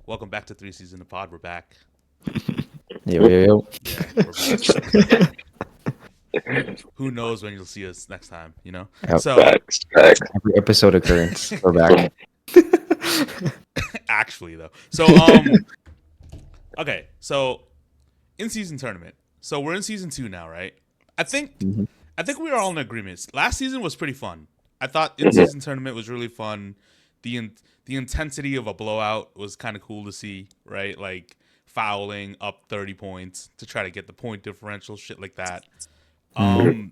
Welcome back to Three Season the Pod. We're back. Yo. Yeah, we're back. Who knows when you'll see us next time? Yep. So Facts. Every episode occurrence. We're back. actually, though, okay, so in season tournament. So we're in season 2 now, right? I think Mhm. I think we are all in agreement. Last season was pretty fun. I thought in season tournament was really fun. The intensity of a blowout was kind of cool to see, right? Like fouling up 30 points to try to get the point differential, shit like that. Um,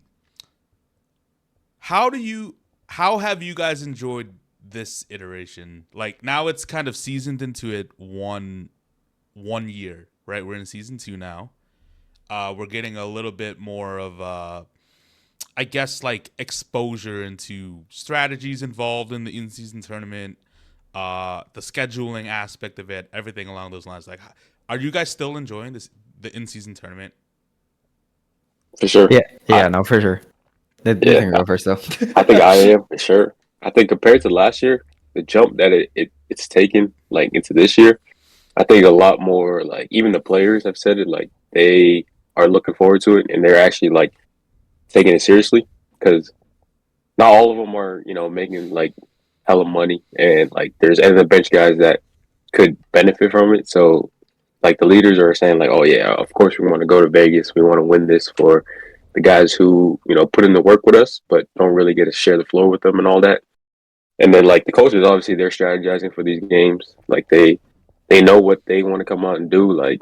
how do you how have you guys enjoyed this iteration? Like now it's kind of seasoned into it one year, right? We're in season 2 now. We're getting a little bit more of I guess like exposure into strategies involved in the in-season tournament, the scheduling aspect of it, everything along those lines. Like, are you guys still enjoying the in-season tournament? For sure. Yeah, no, for sure. You can go first, though. I think I am for sure. I think compared to last year, the jump that it's taken like into this year, I think a lot more like even the players have said it like they are looking forward to it and they're actually like taking it seriously because not all of them are making like hella money and like there's other bench guys that could benefit from it. So like the leaders are saying like, oh yeah, of course we want to go to Vegas, we want to win this for the guys who put in the work with us, but don't really get to share the floor with them and all that. And then like the coaches, obviously they're strategizing for these games. Like they know what they want to come out and do. Like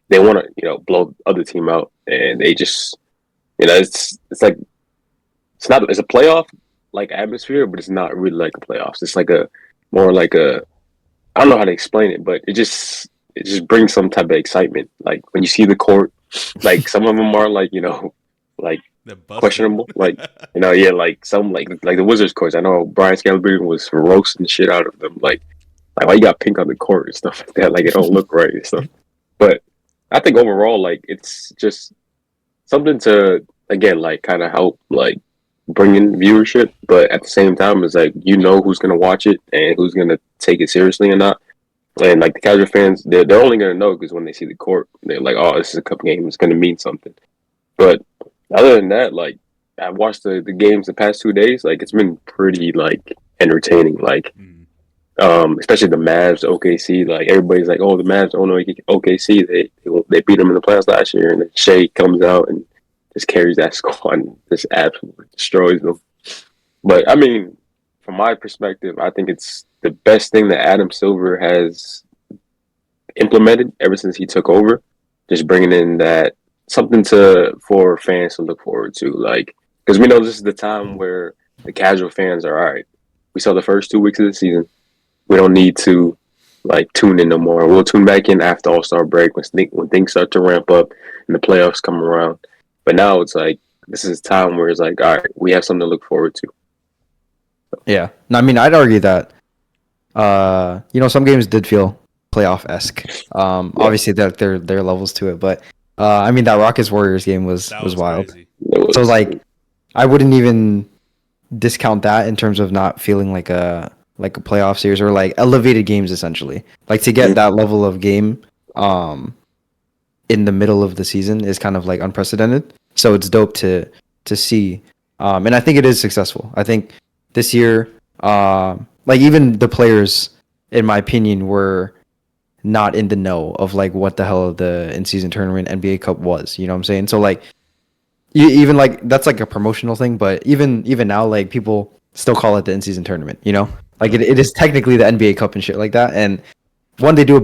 they want to blow the other team out, and they just it's like it's a playoff like atmosphere, but it's not really like a playoffs. It's like a more like a I don't know how to explain it, but it just brings some type of excitement. Like when you see the court, like some of them are like like They're busted. questionable. Like yeah, like some like the Wizards courts. I know Brian Scalabrine was roasting the shit out of them. Like why you got pink on the court and stuff like that. Like it don't look right and stuff. But I think overall, like it's just something to again like kind of help like bring in viewership. But at the same time, it's like who's gonna watch it and who's gonna take it seriously or not. And like the casual fans, they're only gonna know because when they see the court, they're like, oh, this is a cup game. It's gonna mean something. But other than that, like I watched the games the past 2 days. Like it's been pretty like entertaining. Like especially the Mavs, OKC. Like everybody's like, oh, the Mavs, oh no, OKC. They beat them in the playoffs last year, and then Shea comes out and just carries that squad and just absolutely destroys them. But I mean, from my perspective, I think it's the best thing that Adam Silver has implemented ever since he took over. Just bringing in that something for fans to look forward to, like because we know this is the time where the casual fans are all right. We saw the first 2 weeks of the season. We don't need to like tune in no more. We'll tune back in after All-Star break when things start to ramp up and the playoffs come around. But now it's like this is a time where it's like, all right, we have something to look forward to. Yeah. No, I mean, I'd argue that, some games did feel playoff-esque. Obviously, that there are levels to it, but I mean, that Rockets Warriors game was wild. Crazy. So like, I wouldn't even discount that in terms of not feeling like a playoff series or like elevated games essentially. Like to get that level of game in the middle of the season is kind of like unprecedented. So it's dope to see. And I think it is successful. I think this year like even the players in my opinion were not in the know of like what the hell the in-season tournament NBA Cup was, you know what I'm saying? So like even like that's like a promotional thing, but even now like people still call it the in-season tournament, like it is technically the NBA Cup and shit like that. And one, they do a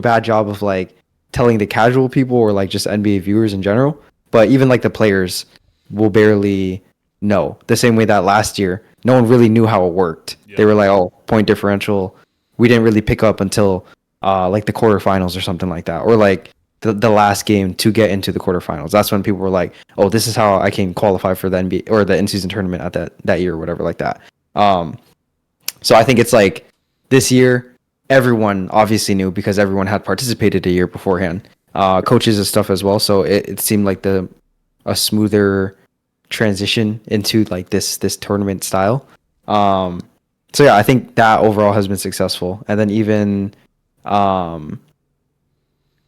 bad job of like telling the casual people or like just NBA viewers in general, but even like the players will barely know. The same way that last year no one really knew how it worked. Yeah. They were like, oh, point differential, we didn't really pick up until like the quarterfinals or something like that, or like the last game to get into the quarterfinals. That's when people were like, oh, this is how I can qualify for the NBA or the in-season tournament at that year or whatever like that. So I think it's like this year everyone obviously knew because everyone had participated a year beforehand, coaches and stuff as well. So it seemed like a smoother transition into like this tournament style. So yeah, I think that overall has been successful. And then even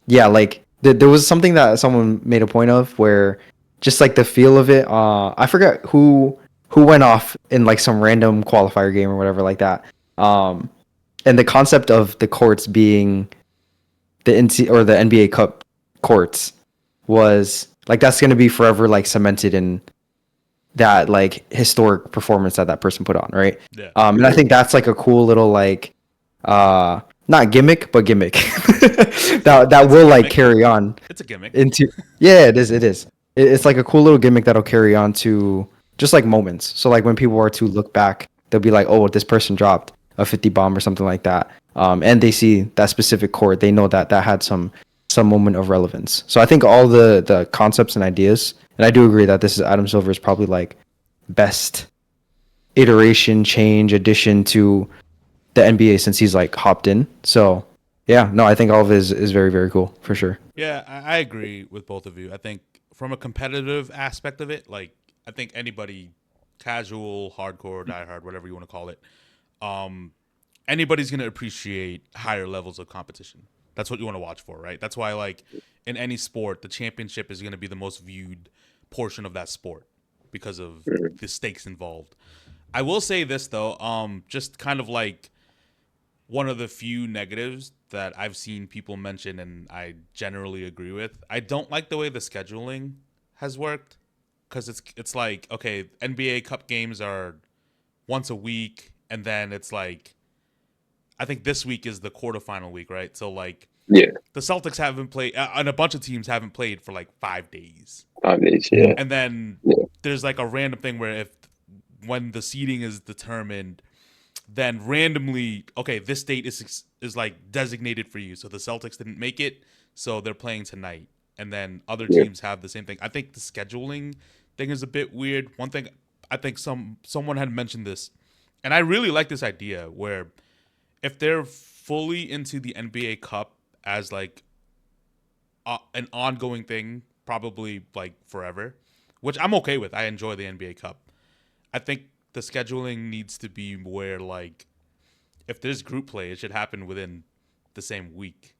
Yeah, like there was something that someone made a point of where just like the feel of it. I forget who went off in like some random qualifier game or whatever like that. Um, and the concept of the courts being the NC or the NBA Cup courts was like that's gonna be forever like cemented in that like historic performance that that person put on, right? Yeah. And I think that's like a cool little like not gimmick but gimmick that It's a will like gimmick. carry on It's a gimmick. into yeah it is it's like a cool little gimmick that'll carry on to just like moments. So like when people are to look back, they'll be like, oh, this person dropped a 50 bomb or something like that, and they see that specific chord, they know that that had some moment of relevance. So I think all the concepts and ideas, and I do agree that this is Adam Silver's probably like best iteration, change, addition to the NBA since he's like hopped in. So yeah, no, I think all of it is very, very cool for sure. Yeah, I agree with both of you. I think from a competitive aspect of it, like I think anybody, casual, hardcore, diehard, whatever you want to call it, um, anybody's gonna appreciate higher levels of competition. That's what you want to watch for, right? That's why, like, in any sport, the championship is gonna be the most viewed portion of that sport because of the stakes involved. I will say this though, just kind of like one of the few negatives that I've seen people mention and I generally agree with. I don't like the way the scheduling has worked because it's like, okay, NBA Cup games are once a week and then it's like I think this week is the quarterfinal week, right? So like Yeah, the Celtics haven't played and a bunch of teams haven't played for like 5 days. 5 days. Yeah, And then yeah, there's like a random thing where if when the seeding is determined, then randomly, okay, this date is like designated for you. So the Celtics didn't make it, so they're playing tonight. And then other yeah. teams have the same thing. I think the scheduling thing is a bit weird. One thing I think someone had mentioned this, and I really like this idea where if they're fully into the NBA Cup as like an ongoing thing, probably like forever, which I'm okay with. I enjoy the NBA Cup. I think the scheduling needs to be where like if there's group play, it should happen within the same week.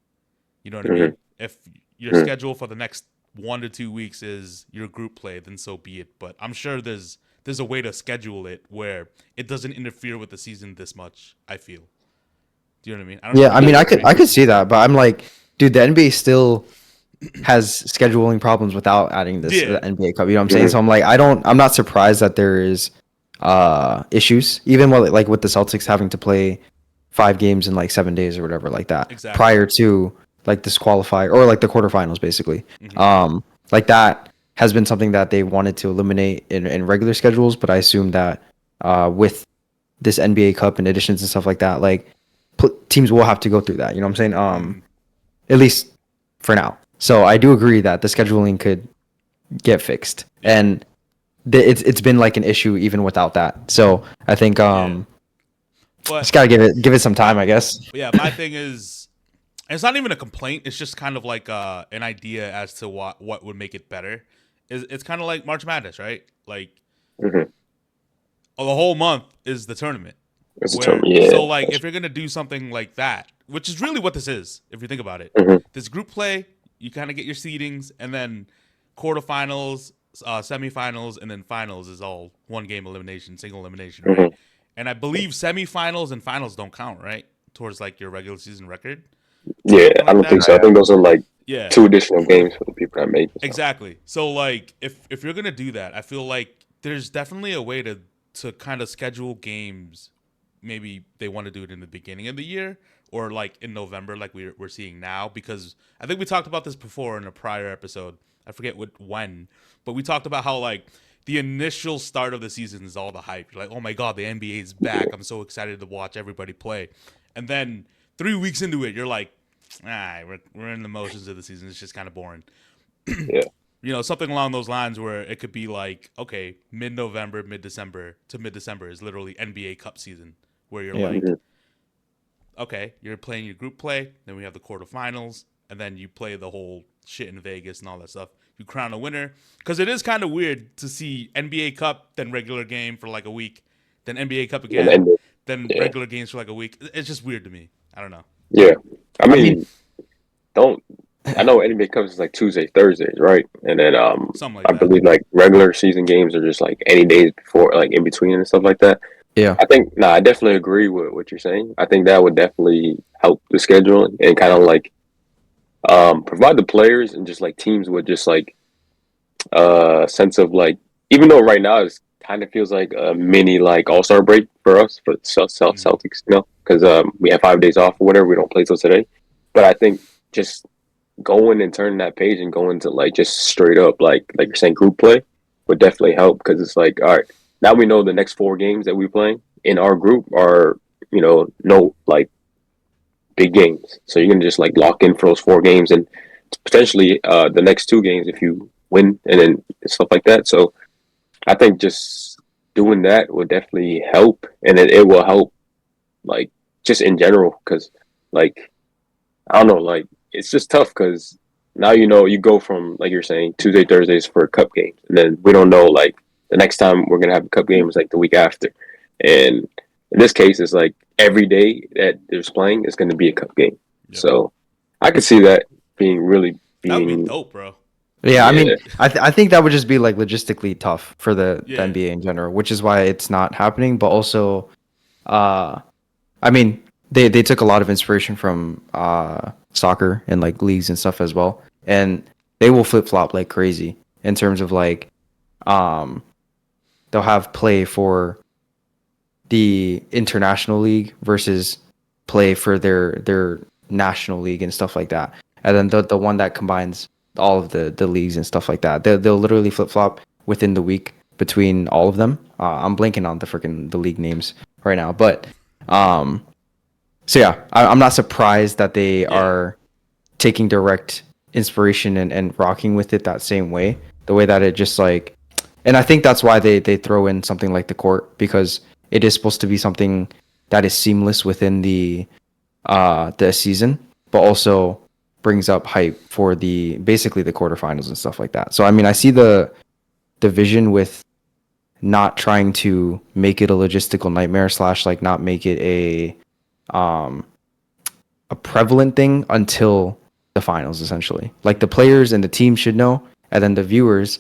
You know what I mean? If your Mhm. schedule for the next 1 to 2 weeks is your group play, then so be it. But I'm sure there's a way to schedule it where it doesn't interfere with the season this much. I feel. Do you know what I mean? I don't know Yeah, if I you mean, guys I agree. could see that, but I'm like, dude, the NBA still has scheduling problems without adding this Yeah. NBA Cup. You know what I'm saying? Mhm. So I'm like, I'm not surprised that there is issues, even while like with the Celtics having to play 5 games in like 7 days or whatever like that Exactly. prior to like this qualify or like the quarterfinals basically. Hmm. Like that has been something that they wanted to eliminate in regular schedules, but I assume that with this NBA Cup and additions and stuff like that, like teams will have to go through that. You know what I'm saying? Hmm. At least for now. So I do agree that the scheduling could get fixed, Yeah. and it's been like an issue even without that. So I think Yeah. just But gotta give it some my time, I guess. yeah, my thing is it's not even a complaint. It's just kind of like an idea as to what would make it better. It's kind of like March Madness, right? Like Mhm. the whole month is the tournament. That's a term. Where Yeah. so like if you're gonna do something like that, which is really what this is, if you think about it, Mhm. this group play, you kind of get your seedings, and then quarterfinals, semifinals, and then finals is all one game elimination, single elimination, right? Mhm. And I believe semifinals and finals don't count, right, towards like your regular season record, Yeah, something I like don't think that. so. I think those are like Yeah, 2 additional games for the people that make it. So. exactly. So like if you're gonna do that, I feel like there's definitely a way to kind of schedule games. Maybe they want to do it in the beginning of the year or like in November, like we're seeing now. Because I think we talked about this before in a prior episode. I forget when, but we talked about how like the initial start of the season is all the hype. You're like, oh my god, the NBA is back. I'm so excited to watch everybody play. And then 3 weeks into it, you're like, we're in the motions of the season. It's just kind of boring. Yeah. Something along those lines where it could be like, okay, mid-November, mid-December to mid-December is literally NBA Cup season, where you're Yeah. like, Mhm. okay, you're playing your group play, then we have the quarterfinals, and then you play the whole shit in Vegas and all that stuff. You crown a winner, because it is kind of weird to see NBA Cup, then regular game for like a week, then NBA Cup And again, then yeah. regular games for like a week. It's just weird to me. I don't know. Yeah. I mean, don't I know NBA Cups is like Tuesdays, Thursdays, right? And then Something like I that. believe like regular season games are just like any days before, like in between and stuff like that. Yeah. I think I definitely agree with what you're saying. I think that would definitely help the scheduling and kind of like provide the players and just like teams with just like sense of like, even though right now it kind of feels like a mini like All-Star break for us for the Hmm. Celtics, because we have 5 days off or whatever. We don't play till today, but I think just going and turning that page and going to like just straight up like you're saying group play would definitely help, because it's like, all right, now we know the next 4 games that we playing in our group are, no like big games, so you're gonna just like lock in for those 4 games and potentially the next 2 games if you win and then stuff like that. So I think just doing that would definitely help, and it will help like just in general, because like I don't know, like it's just tough because now you go from, like you're saying, Tuesday Thursdays for cup games, and then we don't know like the next time we're gonna have a cup game is like the week after, and in this case it's like every day that there's playing is going to be a cup game. Yep. So I could see that being really That would be being dope, bro. Yeah, I yeah mean, I think that would just be like logistically tough for the Yeah. NBA in general, which is why it's not happening. But also, uh, I mean, they took a lot of inspiration from soccer and like leagues and stuff as well, and they will flip flop like crazy in terms of like, um, they'll have play for the international league versus play for their national league and stuff like that. And then the one that combines all of the leagues and stuff like that. They'll literally flip flop within the week between all of them. I'm blanking on the league names right now, but um, so yeah, I'm not surprised that they Yeah. are taking direct inspiration and rocking with it that same way. The way that it just like, and I think that's why they throw in something like the court, because it is supposed to be something that is seamless within the season, but also brings up hype for the basically the quarterfinals and stuff like that. So I mean, I see the vision with not trying to make it a logistical nightmare slash like not make it um a prevalent thing until the finals, essentially. Like the players and the team should know, and then the viewers,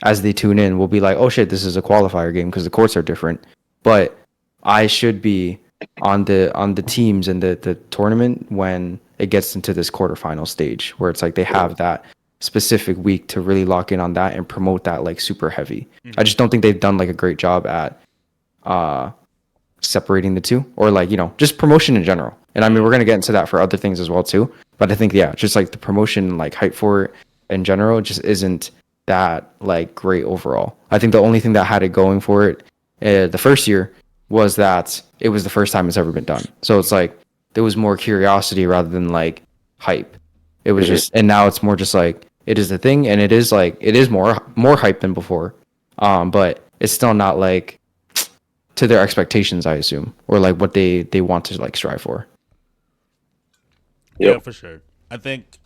as they tune in, will be like, "Oh shit, this is a qualifier game because the courts are different." But I should be on the teams and the tournament when it gets into this quarterfinal stage, where it's like they have that specific week to really lock in on that and promote that like super heavy. I Hmm. just don't think they've done like a great job at uh separating the two, or like just promotion in general. And I mean, we're Yeah. gonna get into that for other things as well too, but I think, yeah, just like the promotion, like hype for it in general, just isn't that like great overall. I think the only thing that had it going for it the first year was that it was the first time it's ever been done, so it's like there was more curiosity rather than like hype. It was mhm. just, and now it's more just like it is the thing, and it is like it is more hype than before, but it's still not like to their expectations, I assume, or like what they want to like strive for. Yeah, Yep. for sure. I think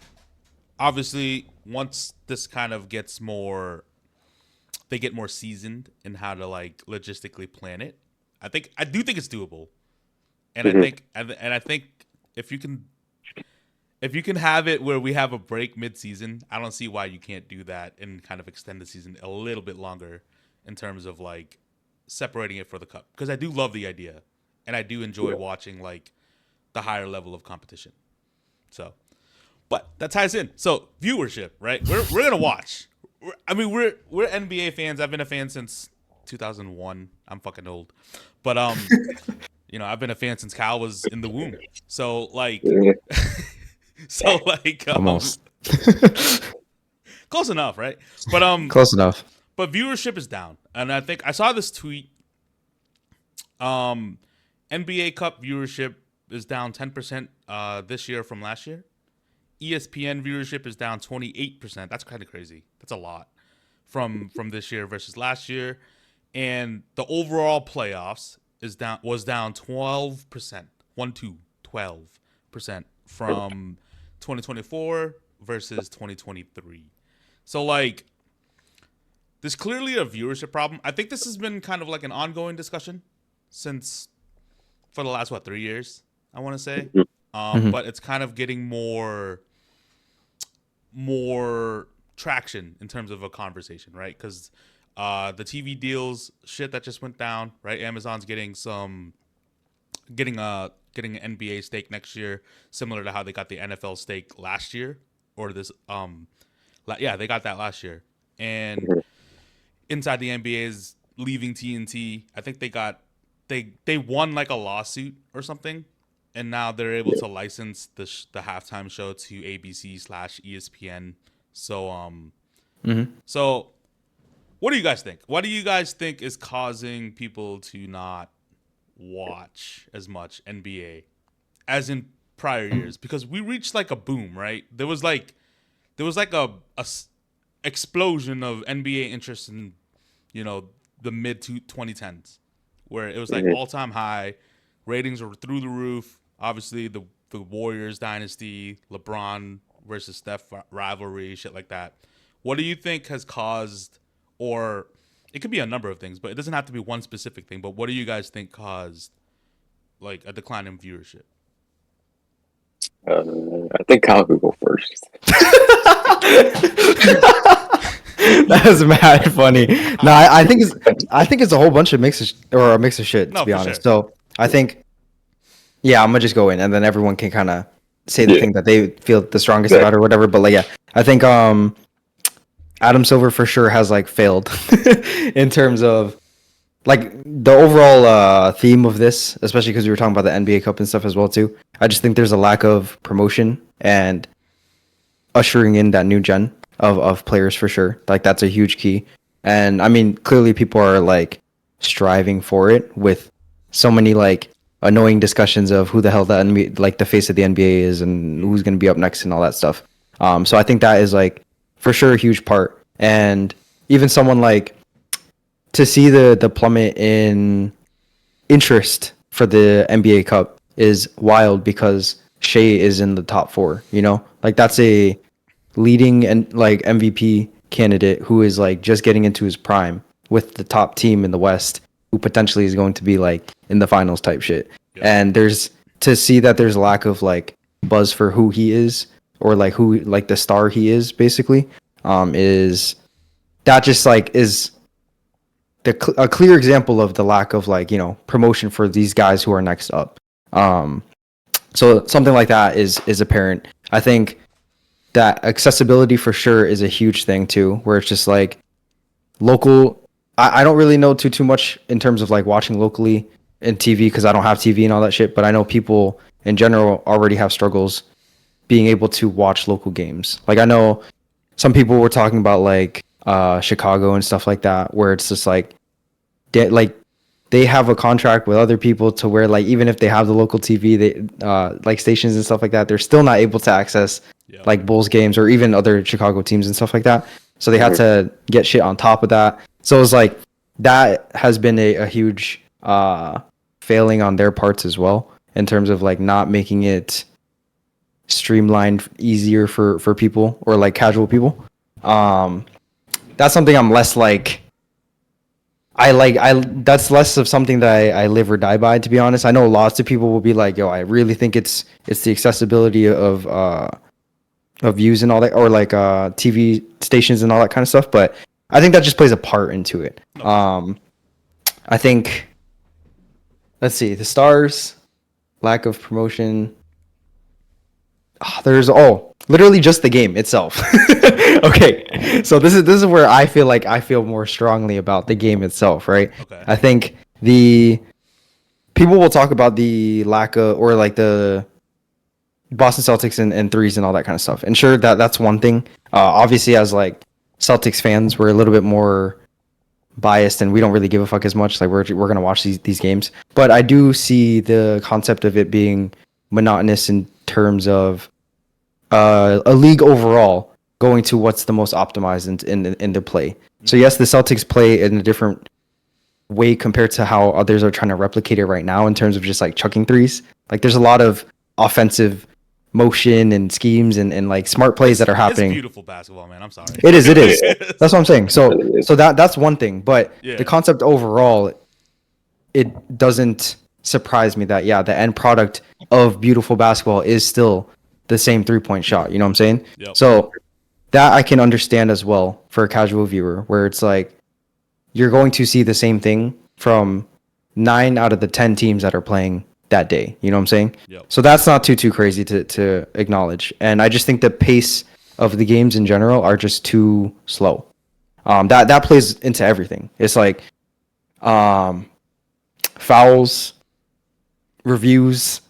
obviously once this kind of gets more, they get more seasoned in how to like logistically plan it. I do think it's doable, and I Mhm. think and I think if you can if you can have it where we have a break mid-season, I don't see why you can't do that and kind of extend the season a little bit longer in terms of like separating it for the cup, because I do love the idea and I do enjoy watching like the higher level of competition. So, but that ties in. So viewership, right? We're gonna watch. I mean, we're NBA fans. I've been a fan since 2001. I'm fucking old, but I've been a fan since Cal was in the womb. So like, Yeah. so like, Almost. close enough, right? But Close enough. but viewership is down, and I think I saw this tweet. Um, NBA Cup viewership is down 10% this year from last year. ESPN viewership is down 28%. That's kind of crazy. That's a lot from this year versus last year. And the overall playoffs was down 12%. 12% from 2024 versus 2023. So like there's clearly a viewership problem. I think this has been kind of like an ongoing discussion since for the last 3 years, I want to say. but it's kind of getting more traction in terms of a conversation, right? Because the TV deals shit that just went down, right? Amazon's getting an NBA stake next year, similar to how they got the NFL stake last year, or this yeah, they got that last year. And inside the NBA is leaving TNT. I think they won like a lawsuit or something, and now they're able to license the halftime show to ABC/ESPN. So so what do you guys think? What do you guys think is causing people to not watch as much NBA as in prior years? Because we reached like a boom, right? There was like a explosion of NBA interest in, you know, the mid 2010s, where it was like all-time high. Ratings were through the roof. Obviously, the Warriors dynasty, LeBron versus Steph rivalry, shit like that. What do you think has caused, or it could be a number of things, but it doesn't have to be one specific thing, but what do you guys think caused like a decline in viewership? I think Kyle could go first. That was mad funny. No, I think it's a whole bunch of mix of shit, to be honest. Sure. So I think, yeah, I'm gonna just go in, and then everyone can kind of say the thing that they feel the strongest about or whatever. But like, yeah, I think Adam Silver for sure has like failed in terms of like the overall theme of this, especially because we were talking about the NBA Cup and stuff as well too. I just think there's a lack of promotion and ushering in that new gen of players for sure. Like that's a huge key. And I mean, clearly people are like striving for it with so many like annoying discussions of who the hell the NBA, like the face of the NBA is and who's going to be up next and all that stuff. So I think that is like for sure a huge part. And even someone like to see the plummet in interest for the NBA Cup is wild because Shea is in the top 4, you know? Like that's a leading and like MVP candidate who is like just getting into his prime with the top team in the West who potentially is going to be like in the finals type shit. Yeah. And there's to see that there's a lack of like buzz for who he is or like who like the star he is basically is that just like is a clear example of the lack of like, you know, promotion for these guys who are next up. So something like that is apparent. I think that accessibility for sure is a huge thing too, where it's just like local. I don't really know too much in terms of like watching locally in TV because I don't have TV and all that shit. But I know people in general already have struggles being able to watch local games. Like I know some people were talking about like Chicago and stuff like that, where it's just like they have a contract with other people to where like even if they have the local TV, they like stations and stuff like that, they're still not able to access like Bulls games or even other Chicago teams and stuff like that. So they had to get shit on top of that. So it's like that has been a huge failing on their parts as well in terms of like not making it streamlined easier for people or like casual people. That's something I'm less like that's less of something that I live or die by, to be honest. I know lots of people will be like, yo, I really think it's the accessibility of views and all that, or like TV stations and all that kind of stuff, but I think that just plays a part into it. I think, let's see, the stars, lack of promotion. There's literally just the game itself. Okay, so this is where I feel more strongly about the game itself, right? Okay. I think the people will talk about the lack of, or like the Boston Celtics and threes and all that kind of stuff. And sure, that's one thing. Obviously, as like Celtics fans, we're a little bit more biased and we don't really give a fuck as much. Like we're gonna watch these games, but I do see the concept of it being monotonous in terms of a league overall going to what's the most optimized in the play. So yes, the Celtics play in a different way compared to how others are trying to replicate it right now in terms of just like chucking threes. Like there's a lot of offensive motion and schemes and like smart plays that are happening. It's beautiful basketball, man. I'm sorry. It is. That's what I'm saying. So that's one thing. But the concept overall, it doesn't surprised me that the end product of beautiful basketball is still the same 3-point shot. You know what I'm saying? Yep. So that I can understand as well for a casual viewer, where it's like you're going to see the same thing from 9 out of the 10 teams that are playing that day. You know what I'm saying? Yep. So that's not too crazy to acknowledge. And I just think the pace of the games in general are just too slow. That plays into everything. It's like fouls, reviews,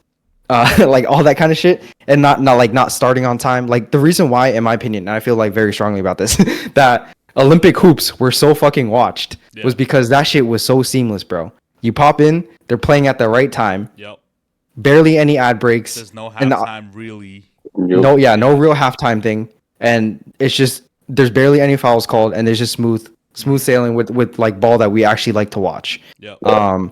like all that kind of shit, and not starting on time. Like the reason why, in my opinion, and I feel like very strongly about this, that Olympic hoops were so fucking watched was because that shit was so seamless, bro. You pop in, they're playing at the right time. Yep. Barely any ad breaks. There's no halftime really. No real halftime thing, and it's just there's barely any fouls called, and there's just smooth sailing with like ball that we actually like to watch. Yep. And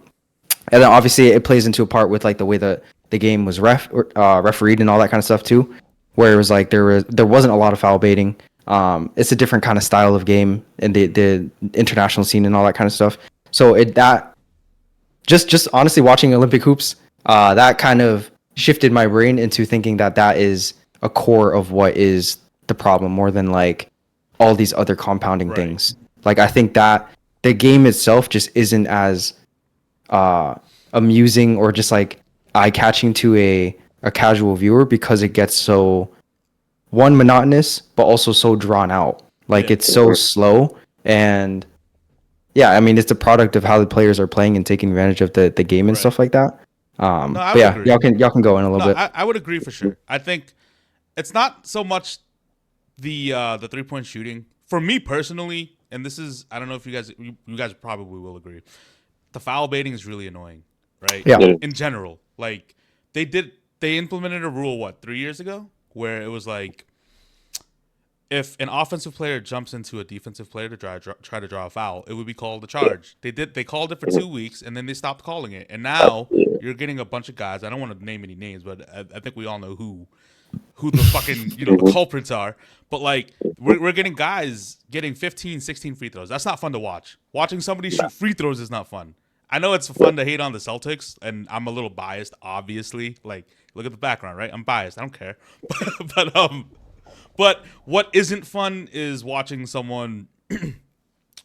then obviously it plays into a part with like the way the game was refereed and all that kind of stuff too, where it was like there wasn't a lot of foul baiting. It's a different kind of style of game in the international scene and all that kind of stuff. So just honestly watching Olympic hoops, that kind of shifted my brain into thinking that is a core of what is the problem more than like all these other compounding things. Like I think that the game itself just isn't as amusing or just like eye-catching to a casual viewer because it gets so monotonous but also so drawn out. Like it's so slow, and I mean it's a product of how the players are playing and taking advantage of the game and stuff like that. No, but yeah, y'all can go in a little bit. I would agree for sure. I think it's not so much the 3-point shooting for me personally, and this is I don't know if you guys probably will agree. The foul baiting is really annoying, right? Yeah. In general, like they implemented a rule 3 years ago where it was like if an offensive player jumps into a defensive player to try to draw a foul, it would be called a charge. They called it for 2 weeks and then they stopped calling it, and now you're getting a bunch of guys. I don't want to name any names, but I think we all know who the fucking the culprits are. But like we're getting guys getting 15, 16 free throws. That's not fun to watch. Watching somebody shoot free throws is not fun. I know it's fun to hate on the Celtics, and I'm a little biased, obviously. Like, look at the background, right? I'm biased. I don't care. But what isn't fun is watching someone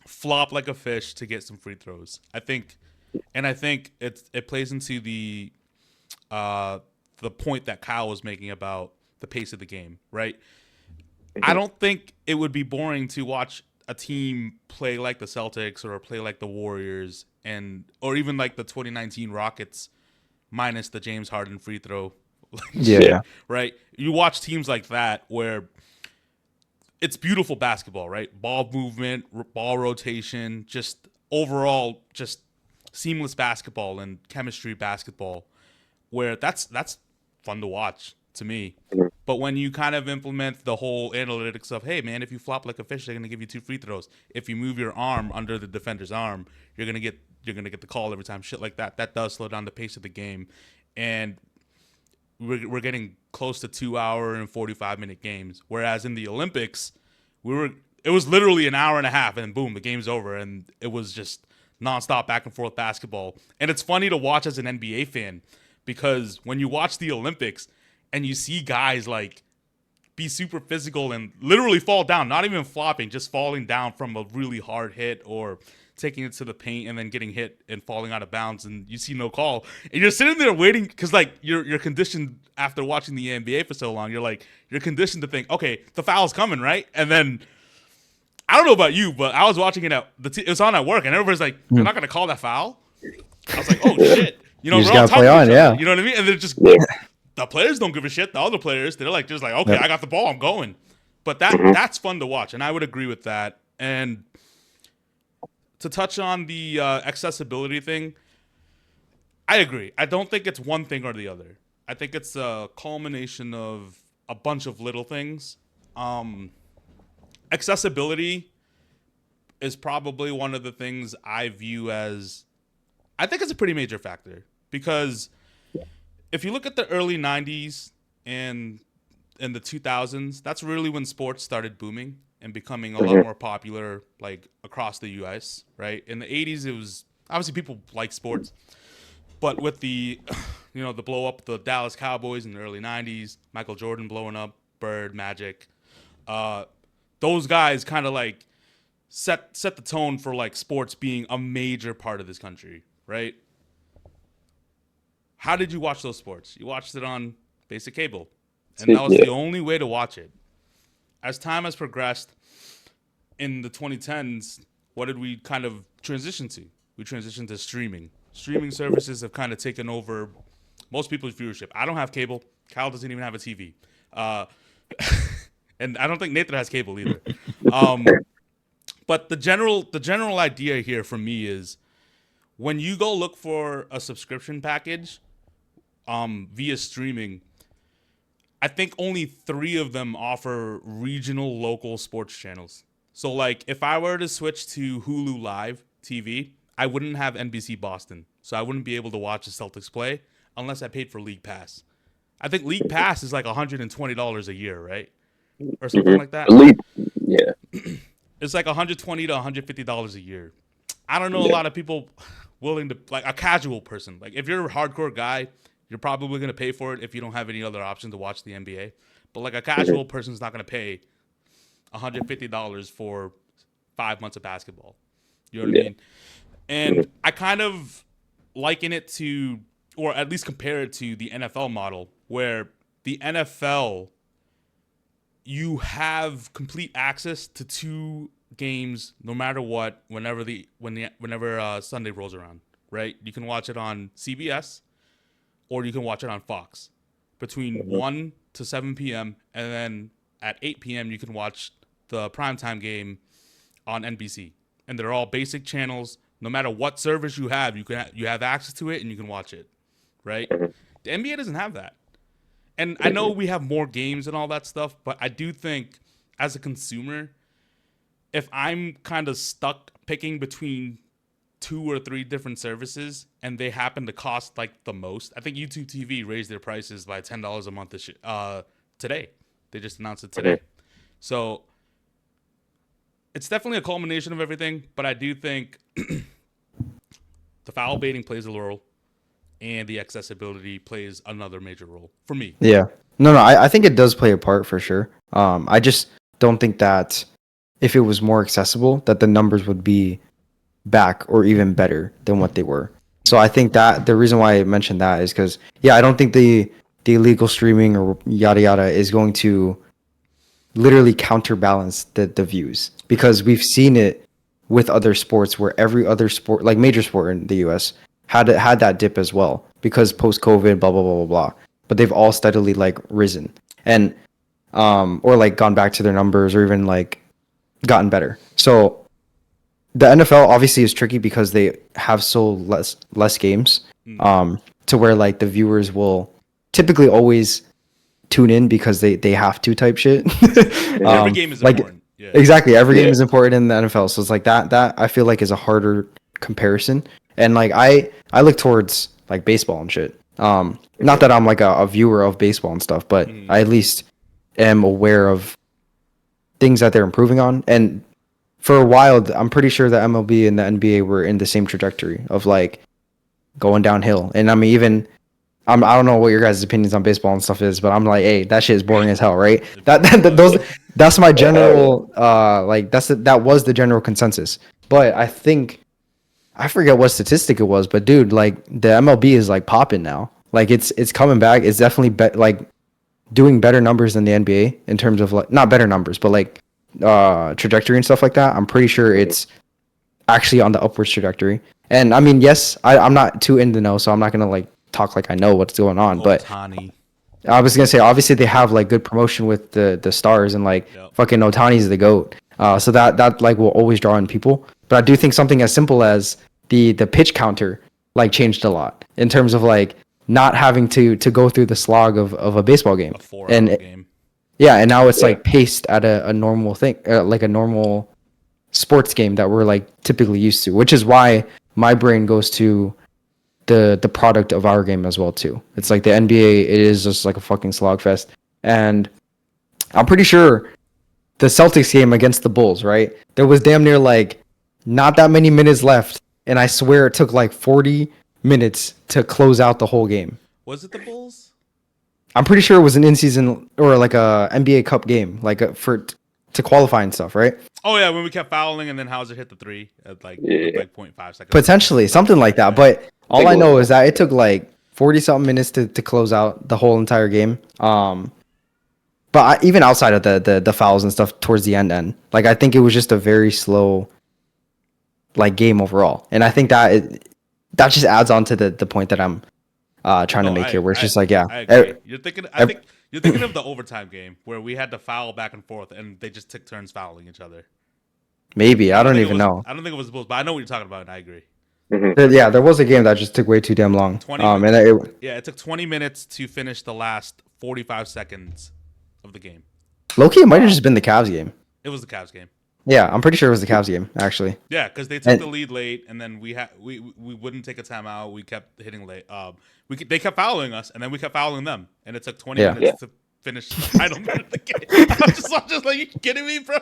flop like a fish to get some free throws. I think it plays into the point that Kyle was making about the pace of the game, right? I don't think it would be boring to watch a team play like the Celtics or play like the Warriors or even like the 2019 Rockets minus the James Harden free throw. Yeah. Right? You watch teams like that where it's beautiful basketball, right? Ball movement, ball rotation, just overall just seamless basketball and chemistry basketball where that's fun to watch to me. But when you kind of implement the whole analytics of, hey man, if you flop like a fish, they're gonna give you 2 free throws. If you move your arm under the defender's arm, you're gonna get the call every time. Shit like that. That does slow down the pace of the game, and we're getting close to 2-hour and 45-minute games. Whereas in the Olympics, it was literally an hour and a half, and boom, the game's over, and it was just nonstop back and forth basketball. And it's funny to watch as an NBA fan because when you watch the Olympics and you see guys like be super physical and literally fall down, not even flopping, just falling down from a really hard hit or taking it to the paint and then getting hit and falling out of bounds, and you see no call, and you're sitting there waiting because like you're conditioned after watching the NBA for so long. You're conditioned to think, okay, the foul's coming, right? And then I don't know about you, but I was watching it it was on at work, and everybody's like, they're not gonna call that foul. I was like, oh shit, You we're just all gotta talking play to on, each other, yeah. you know what I mean? And they're just the players don't give a shit. The other players, they're like, just like, okay, I got the ball, I'm going. But that's fun to watch, and I would agree with that. And to touch on the accessibility thing, I agree. I don't think it's one thing or the other. I think it's a culmination of a bunch of little things. Accessibility is probably one of the things I view as, I think it's a pretty major factor, because if you look at the early 90s and in the 2000s, that's really when sports started booming and becoming a lot more popular, like across the US, right? In the 80s, it was obviously people like sports, But with the, the blow up the Dallas Cowboys in the early '90s, Michael Jordan blowing up, Bird, Magic, those guys kind of like set the tone for like sports being a major part of this country, right? How did you watch those sports? You watched it on basic cable, and that was Yeah. the only way to watch it. As time has progressed in the 2010s, what did we kind of transition to? We transitioned to streaming. Streaming services have kind of taken over most people's viewership. I don't have cable. Kyle doesn't even have a TV. And I don't think Nathan has cable either. But the general idea here for me is when you go look for a subscription package via streaming, I think only 3 of them offer regional local sports channels. So like if I were to switch to Hulu Live TV, I wouldn't have NBC Boston. So I wouldn't be able to watch the Celtics play unless I paid for League Pass. I think League Pass is like $120 a year, right? Or something like that. Elite. Yeah. It's like $120 to $150 a year. I don't know a Yeah. lot of people willing to, like a casual person. Like if you're a hardcore guy, you're probably going to pay for it if you don't have any other option to watch the NBA. But like a casual person's not going to pay $150 for 5 months of basketball. You know what I mean? And I kind of liken it to, or at least compare it to the NFL model, where the NFL, you have complete access to 2 games no matter what, whenever Sunday rolls around, right? You can watch it on CBS or you can watch it on Fox between 1 to 7 p.m. and then at 8 p.m. you can watch the primetime game on NBC. And they're all basic channels. No matter what service you have, you have access to it and you can watch it, right? The NBA doesn't have that. And I know we have more games and all that stuff, but I do think as a consumer, if I'm kind of stuck picking between 2 or 3 different services and they happen to cost like the most, I think YouTube TV raised their prices by $10 a month today. They just announced it today. So it's definitely a culmination of everything, but I do think the foul baiting plays a role and the accessibility plays another major role for me. Yeah. No, I think it does play a part for sure. I just don't think that if it was more accessible, that the numbers would be back or even better than what they were. So I think that the reason why I mentioned that is because, I don't think the illegal streaming or yada yada is going to literally counterbalance the views, because we've seen it with other sports where every other sport, like major sport in the US, had that dip as well because post-COVID, blah blah blah blah blah. But they've all steadily like risen and or like gone back to their numbers or even like gotten better. So the NFL obviously is tricky because they have so less games to where like the viewers will typically always tune in because they have to type shit. Every game is like, important. Yeah. Exactly. Every game is important in the NFL. So it's like that I feel like is a harder comparison. And like I look towards like baseball and shit. Not that I'm like a viewer of baseball and stuff, but I at least am aware of things that they're improving on. And for a while, I'm pretty sure the MLB and the NBA were in the same trajectory of like going downhill. And I mean, even I don't know what your guys' opinions on baseball and stuff is, but I'm like, hey, that shit is boring as hell, right? That's my general that was the general consensus. But I think I forget what statistic it was, but dude, like the MLB is like popping now. Like it's coming back. It's definitely like doing better numbers than the NBA in terms of like not better numbers, but like trajectory and stuff like that. I'm pretty sure it's actually on the upwards trajectory. And I mean, yes, I'm not too in the know, so I'm not gonna like talk like I know what's going on. But Ohtani. I was gonna say obviously they have like good promotion with the stars and like fucking Ohtani's the GOAT. So that like will always draw in people. But I do think something as simple as the pitch counter like changed a lot in terms of like not having to go through the slog of a baseball game. A 4-hour game. Yeah, and now it's like paced at a normal thing, like a normal sports game that we're like typically used to, which is why my brain goes to the product of our game as well too. It's like the NBA, it is just like a fucking slogfest. And I'm pretty sure the Celtics game against the Bulls, right? There was damn near like not that many minutes left, and I swear it took like 40 minutes to close out the whole game. Was it the Bulls? I'm pretty sure it was an in-season or like a NBA Cup game, like to qualify and stuff, right? Oh yeah, when we kept fouling and then Hauser hit the three at like Yeah. with like 0.5 seconds. Potentially something like that. But all think I it know was is that it took like 40-something minutes to close out the whole entire game. But even outside of the fouls and stuff towards the end, like I think it was just a very slow like game overall, and I think that just adds on to the point that I'm trying to make here, where it's just like, yeah, I agree. You're thinking. I think you're thinking of the overtime game where we had to foul back and forth, and they just took turns fouling each other. maybe I don't think even know. I don't think it was the Bulls, but I know what you're talking about, and I agree. Yeah, there was a game that just took way too damn long. 20 And it took 20 minutes to finish the last 45 seconds of the game. low-key, it might have just been the Cavs game. It was the Cavs game. Yeah, I'm pretty sure it was the Cavs game, actually. Yeah, because they took the lead late, and then we wouldn't take a timeout. We kept hitting late. They kept fouling us, and then we kept fouling them, and it took 20 minutes to finish the final minute of the game. I'm just like, you kidding me, bro?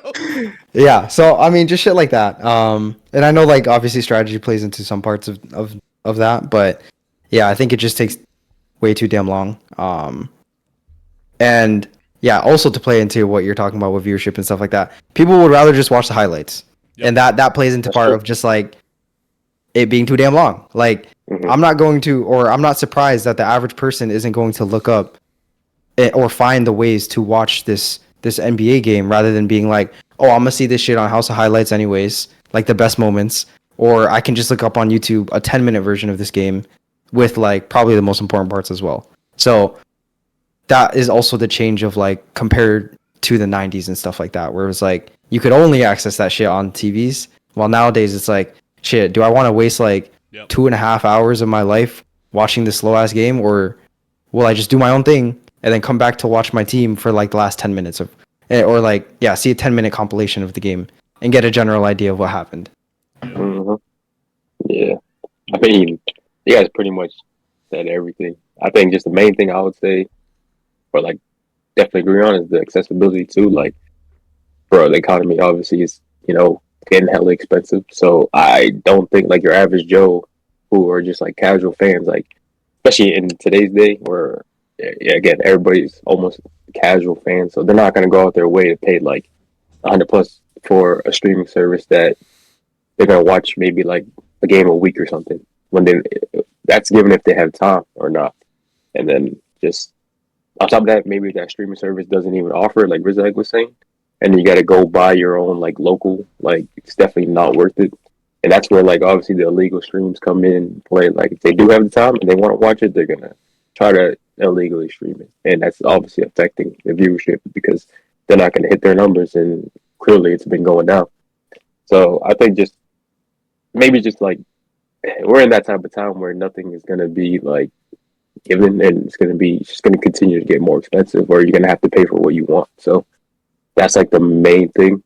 Yeah, so I mean, just shit like that. And I know, like, obviously strategy plays into some parts of that, but yeah, I think it just takes way too damn long. And yeah, also to play into what you're talking about with viewership and stuff like that, people would rather just watch the highlights, and that plays into part of just like it being too damn long. Like, I'm not surprised that the average person isn't going to look up or find the ways to watch this NBA game rather than being like, oh, I'm gonna see this shit on House of Highlights anyways, like the best moments, or I can just look up on YouTube a 10-minute version of this game with like probably the most important parts as well. So that is also the change of like compared to the 90s and stuff like that, where it was like you could only access that shit on TVs. While nowadays it's like, shit, do I want to waste like 2.5 hours of my life watching this slow ass game, or will I just do my own thing and then come back to watch my team for like the last 10 minutes of, or like, yeah, see a 10-minute compilation of the game and get a general idea of what happened. Yeah, I mean, you guys pretty much said everything. I think just the main thing I would say, or like definitely agree on, is the accessibility too. Like, bro, the economy obviously is, getting hella expensive. So I don't think like your average Joe who are just like casual fans, like especially in today's day where again everybody's almost casual fans, so they're not gonna go out their way to pay like 100 plus for a streaming service that they're gonna watch maybe like a game a week or something. That's given if they have time or not. And then just on top of that, maybe that streaming service doesn't even offer it, like Rizak was saying, and then you got to go buy your own like local. Like, it's definitely not worth it. And that's where like obviously the illegal streams come in and play. Like, if they do have the time and they want to watch it, they're gonna try to illegally stream it, and that's obviously affecting the viewership because they're not gonna hit their numbers, and clearly it's been going down. So I think just maybe just like we're in that type of time where nothing is gonna be like given, and it's just gonna continue to get more expensive, or you're gonna have to pay for what you want. So that's like the main thing.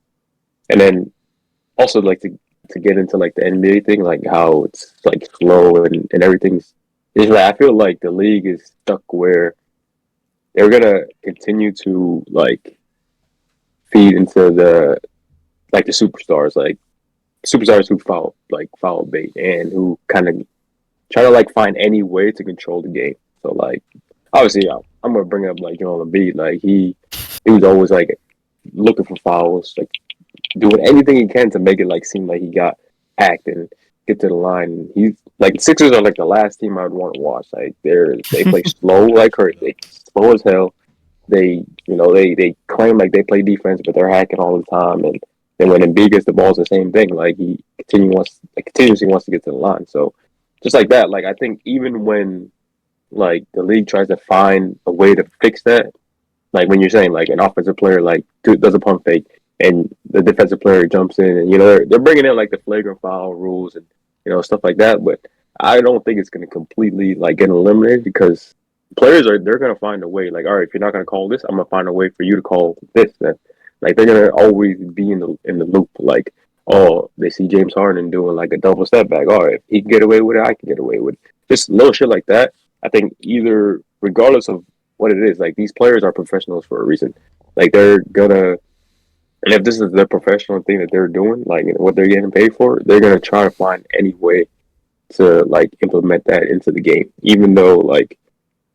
And then also like to get into like the NBA thing, like how it's like slow and everything's like, I feel like the league is stuck where they're gonna continue to like feed into the superstars, like superstars who foul bait and who kind of try to like find any way to control the game. So like obviously I'm gonna bring up like Joel Embiid. Like he was always like looking for fouls, like doing anything he can to make it like seem like he got hacked and get to the line. He's like Sixers are like the last team I would want to watch. Like they play slow like crazy, slow as hell. They they claim like they play defense, but they're hacking all the time. And then when Embiid gets the ball, it's the same thing. Like he continuously wants to get to the line. So just like that, like I think even when like the league tries to find a way to fix that, like when you're saying like an offensive player like does a pump fake and the defensive player jumps in, and they're bringing in like the flagrant foul rules and stuff like that, but I don't think it's going to completely like get eliminated because they're going to find a way. Like, all right, if you're not going to call this, I'm going to find a way for you to call this. Then, like they're going to always be in the loop. Like, oh, they see James Harden doing like a double step back. All right, if he can get away with it, I can get away with it. Just little shit like that. I think either regardless of what it is, like these players are professionals for a reason. Like they're gonna, and if this is the professional thing that they're doing, like what they're getting paid for, they're gonna try to find any way to like implement that into the game, even though like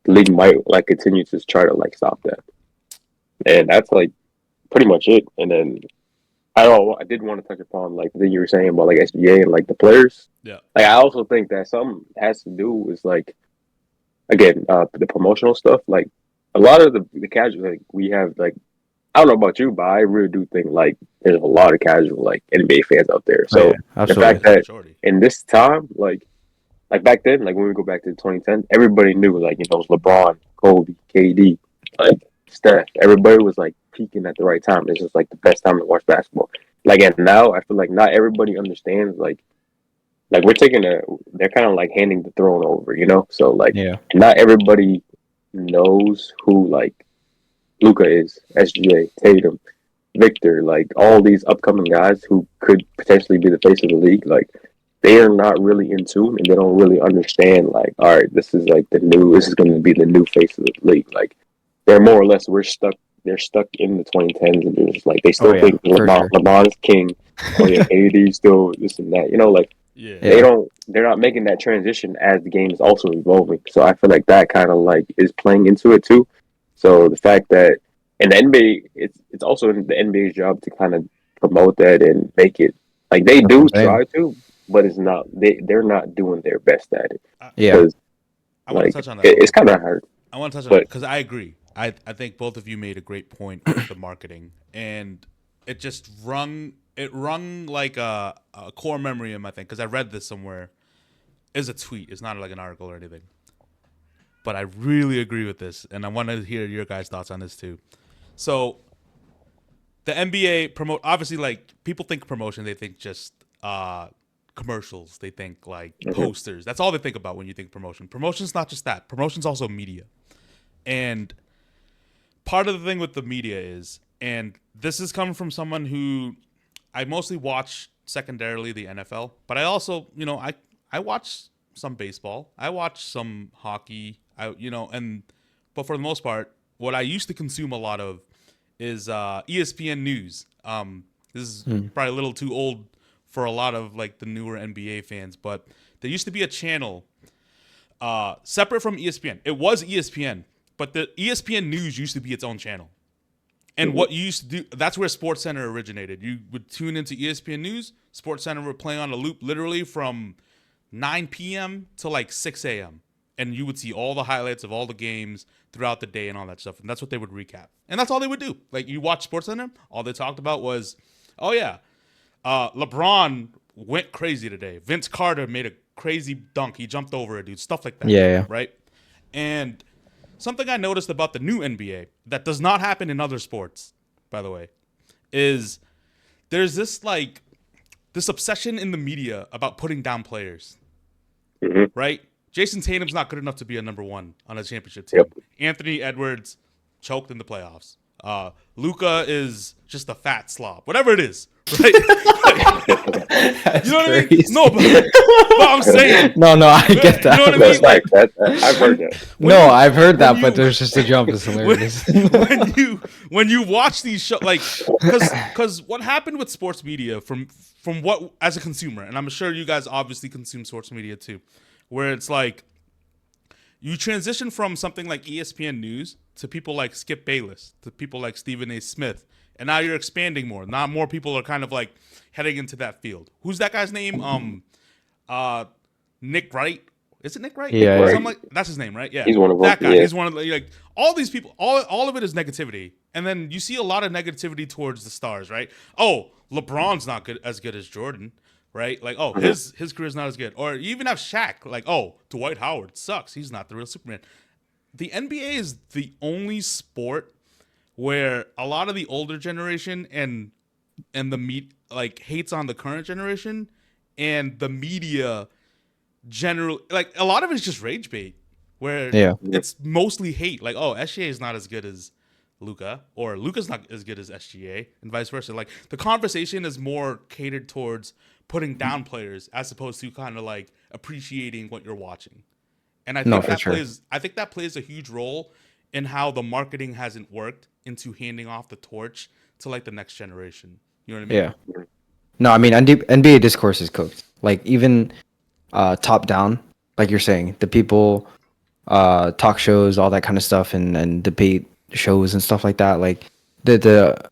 the league might like continue to try to like stop that. And that's like pretty much it. And then I did want to touch upon like the thing you were saying about like SGA and like the players. Yeah. Like I also think that some has to do with like again the promotional stuff. Like a lot of the casual like we have like I don't know about you, but I really do think like there's a lot of casual like NBA fans out there. Oh, So yeah, the absolutely. fact that Majority. in this time, like back then, like when we go back to 2010, everybody knew like it was LeBron, Kobe, KD, like Steph. Everybody was like peaking at the right time. This is like the best time to watch basketball. Like and now I feel like not everybody understands like we're taking they're kind of like handing the throne over, you know. So like Yeah. not everybody knows who like Luca is, SGA, Tatum, Victor, like all these upcoming guys who could potentially be the face of the league. Like they are not really in tune and they don't really understand. Like, all right, this is like this is going to be the new face of the league. Like they're more or less they're stuck in the 2010s and they're just like they still Oh, yeah, think for sure. LeBron is king. Oh yeah, AD still this and that. You know, like Yeah. Yeah. they're not making that transition as the game is also evolving. So I feel like that kind of like is playing into it too. So the fact that and the NBA, it's also the NBA's job to kind of promote that and make it like they That's what do I'm saying. try to, but it's not they're not doing their best at it Yeah. because I want to like touch on that. it's kind of hard. I want to touch on But it because I agree. I think both of you made a great point with the marketing, and it just rung like a core memory in my thing because I read this somewhere. It's a tweet. It's not like an article or anything. But I really agree with this, and I want to hear your guys' thoughts on this too. So, the NBA promote obviously like people think promotion, they think just commercials, they think like posters. That's all they think about when you think promotion. Promotion's not just that. Promotion's also media. And part of the thing with the media is, and this is coming from someone who I mostly watch secondarily the NFL, but I also, I watch some baseball. I watch some hockey. But for the most part, what I used to consume a lot of is ESPN News. This is probably a little too old for a lot of like the newer NBA fans, but there used to be a channel separate from ESPN. It was ESPN, but the ESPN News used to be its own channel. And what you used to do, that's where SportsCenter originated. You would tune into ESPN News. SportsCenter would play on a loop literally from 9 p.m. to like 6 a.m. And you would see all the highlights of all the games throughout the day and all that stuff. And that's what they would recap. And that's all they would do. Like you watch SportsCenter, all they talked about was, oh yeah, LeBron went crazy today. Vince Carter made a crazy dunk. He jumped over a dude. Stuff like that. Yeah. Right? And something I noticed about the new NBA that does not happen in other sports, by the way, is there's this obsession in the media about putting down players. Right? Jason Tatum's not good enough to be a number one on a championship team. Yep. Anthony Edwards choked in the playoffs. Luka is just a fat slob. Whatever it is. Right? That's You know what I mean? crazy. No, but I'm saying. No, I get that. You know what I that's mean? like that. I've heard that. I've heard that, when but you- there's just a jump is hilarious. when you watch these shows, like, because what happened with sports media from what as a consumer, and I'm sure you guys obviously consume sports media too, where it's like you transition from something like ESPN News to people like Skip Bayless, to people like Stephen A. Smith, and now you're expanding more. Now more people are kind of like heading into that field. Who's that guy's name? Nick Wright. Is it Nick Wright? Yeah, yeah. Something like, that's his name, right? Yeah. He's one of them, that guy. yeah. He's one of the, like all these people. All of it is negativity, and then you see a lot of negativity towards the stars, right? Oh, LeBron's not as good as Jordan, right? Like, oh, his career's not as good. Or you even have Shaq. Like, oh, Dwight Howard sucks. He's not the real Superman. The NBA is the only sport where a lot of the older generation and the hates on the current generation, and the media generally like a lot of it is just rage bait, where it's mostly hate. Like, oh, SGA is not as good as Luka, or Luka's not as good as SGA, and vice versa. Like the conversation is more catered towards putting down players as opposed to kind of like appreciating what you're watching. And I think that plays a huge role in how the marketing hasn't worked into handing off the torch to like the next generation. You know what I mean? Yeah. No, I mean NBA discourse is cooked. Like even top down, like you're saying, the people, talk shows, all that kind of stuff, and debate shows and stuff like that. Like the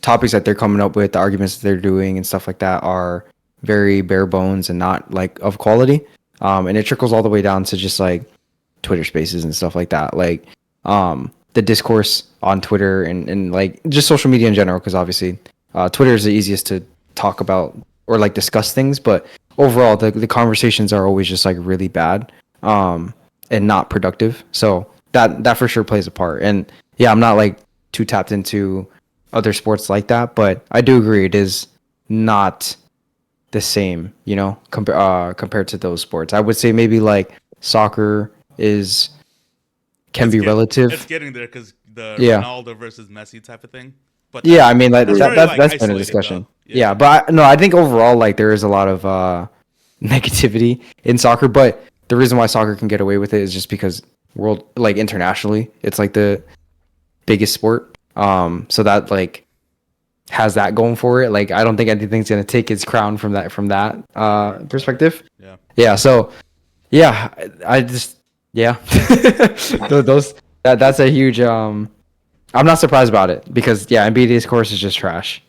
topics that they're coming up with, the arguments that they're doing and stuff like that are very bare bones and not like of quality. And it trickles all the way down to just like Twitter spaces and stuff like that. Like the discourse on Twitter and like just social media in general, because obviously Twitter is the easiest to talk about or like discuss things, but overall the conversations are always just like really bad and not productive. So that for sure plays a part. And yeah, I'm not like too tapped into other sports like that, but I do agree it is not the same, you know, compared to those sports. I would say maybe like soccer is can It's be getting, relative. it's getting there because the Yeah. Ronaldo versus Messi type of thing. But Yeah, I mean like that's that, very like that's been a isolated discussion. though. Yeah, but no, I think overall like there is a lot of negativity in soccer, but the reason why soccer can get away with it is just because world like internationally, it's like the biggest sport. So that like has that going for it. Like I don't think anything's gonna take its crown from that perspective. Yeah. Yeah, so yeah, I just yeah. Those that's a huge I'm not surprised about it because yeah, NBA's course is just trash.